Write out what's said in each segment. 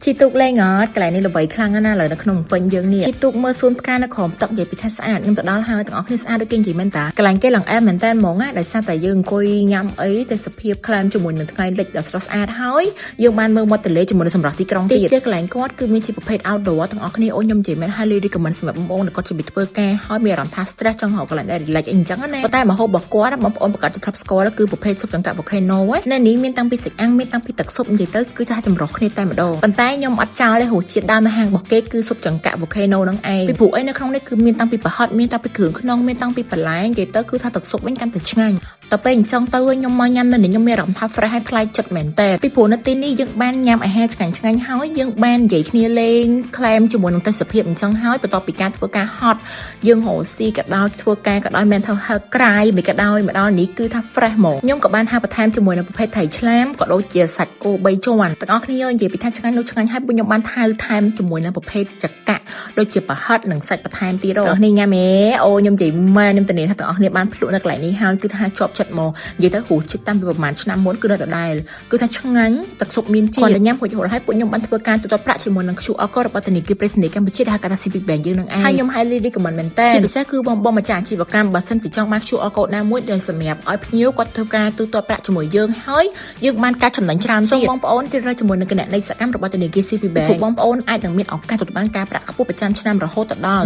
ជីទូកលេងអត់កន្លែងនេះល្បីខ្លាំងណាស់លើនៅក្នុងពេញយើងនេះជីទូកមើលសួនផ្កានៅក្រោមទឹកនិយាយពីថាស្អាតខ្ញុំទៅដល់ហើយទាំងអស់គ្នាស្អាតដូចគេនិយាយមែនតាកន្លែងគេឡើងអែមមែនតើហ្មងណាដោយសារតែយើងអង្គុយញ៉ាំអីតែសភាពក្លែមជាមួយនឹងថ្ងៃលិចដ៏ស្រស់ស្អាតហើយយើងបានមើលមាត់ទន្លេជាមួយនឹងសម្រស់ទីក្រុងទៀតកន្លែងគាត់គឺមានជាប្រភេទ outdoor ទាំងអស់គ្នាអូនខ្ញុំនិយាយមែន highly recommend សម្រាប់បងប្អូនដែលគាត់ជិះពីធ្វើការហើយមានអារម្មណ៍ថា stress ចង់ហៅកន្លែងដែល relax អីអញ្ចឹងណាប៉ុន្តែម្ហូបរបស់គាត់បងប្អូនប្រកាសជាធ្លាប់ស្គាល់គឺប្រភេទស៊ុបចង្កាក់ volcano ណានេះមានតាំងពីសាច់អាំងមានតាំងពីទឹកស៊ុបនិយាយទៅគឺថាចម្រុះគ្នាតែម្ដងប៉ុន្តែខ្ញុំអត់ចោលទេរសជាតិដើមនៅហាងរបស់គេគឺស៊ុបចង្កាក់ volcano ហ្នឹងឯងពីព្រោះអីនៅក្នុងនេះគឺមានតាំងពីប្រហិតមានតាំងពីគ្រឿងក្នុងមានតាំងពីបន្លែនិយាយទៅគឺថាទឹកស៊ុបវិញកាន់តែឆ្ងាញ់តែពេលអញ្ចឹងទៅខ្ញុំមកញ៉ាំនៅនេះខ្ញុំមានអារម្មណ៍ថា fresh ហើយប្លែកចិត្តមែនតើពីព្រោះនៅទីនេះយើងបានញ៉ាំអាហារឆ្ងាញ់ឆ្ងាញ់ហើយយើងបាននិយាយគ្នាលេងក្លែមជាមួយនឹងទេសភាពអញ្ចឹងហើយបន្ទាប់ពីការធ្វើការហត់យើងរកស៊ីក៏ដោយធ្វើការក៏ដោយ mental health ក្រៃមិនក៏ដោយមកដល់នេះគឺថា fresh ហ្មងខ្ញុំក៏បានហៅបន្ថែមជាមួយនឹងប្រភេទត្រីឆ្លាមក៏ដូចជាសាច់គោ3ជាន់ទាំងអស់គ្នានិយាយពីថាឆ្ងាញ់នោះឆ្ងាញ់ហើយខ្ញុំបានថែមជាមួយនឹងប្រភេទចកាក់ដូចជាប្រហិតនិងសាច់បន្ថែមទៀតបងប្អូនញ៉ាំហេអូខ្ញុំនិយាយម៉ែខ្ញុំទៅនេះថាទាំងអស់គ្នាបានភ្លក់នៅកន្លែងនេះហើយគឺថាជាប់ចិត្តមកនិយាយទៅរសជាតិតាមពីប្រហែលឆ្នាំមុនគឺនៅដដែលគឺថាឆ្ងាញ់ទឹកស៊ុបមានជាតិគាត់ញ៉ាំហួចហួរហើយពួកខ្ញុំបានធ្វើការទូទាត់ប្រាក់ជាមួយនឹង QR Code របស់ធនាគារប្រេសនីកម្ពុជាដែលហៅកាត់ថា CP Bank យើងនឹងឯងហើយខ្ញុំ highly recommend មែនតើជាពិសេសគឺបងម្ចាស់អាជីវកម្មបើសិនជាចង់បាន QR Code ណាមួយដែលសម្រាប់ឲ្យភ្ញៀវគាត់ធ្វើការទូទាត់ប្រាក់ជាមួយយើងហើយយើងបានការចំណេញច្រើនទៀតសូមបងប្អូនជ្រើសរើសជាមួយនឹងគណនីសកម្មរបស់ធនាគារ CP Bank បងប្អូនអាចនឹងមានឱកាសទទួលបានការប្រាក់ខ្ពស់ប្រចាំឆ្នាំរហូតដល់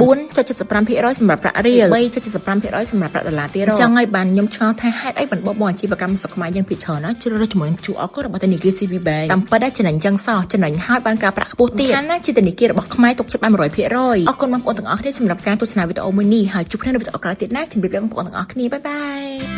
4.75% សម្រាប់ប្រាក់រៀល 3.75% សម្រាប់ប្រាក់ដុល្លារទៀតចឹងហើយបានខ្ញុំឆ្ងល់ថាហេតុអីបងអាជីវកម្មស្រុកខ្មែរយើងភាគច្រើនណាជ្រើសរើសជាមួយនឹង QR Code របស់ធនាគារ CP Bank តាមពិតចំណេញចឹងសោះចំណេញហើយបានការប្រាក់ខ្ពស់ទៀតណាជាធនាគាររបស់ខ្មែរទុកចិត្តបាន 100% អរគុណបងប្អូនទាំងអស់គ្នាសម្រាប់ការទស្សនាវីដេអូមួយនេះហើយជួបគ្នានៅវីដេអូក្រោយទៀតណាជម្រាបលាបងប្អូនទាំងអស់គ្នាបាយបាយ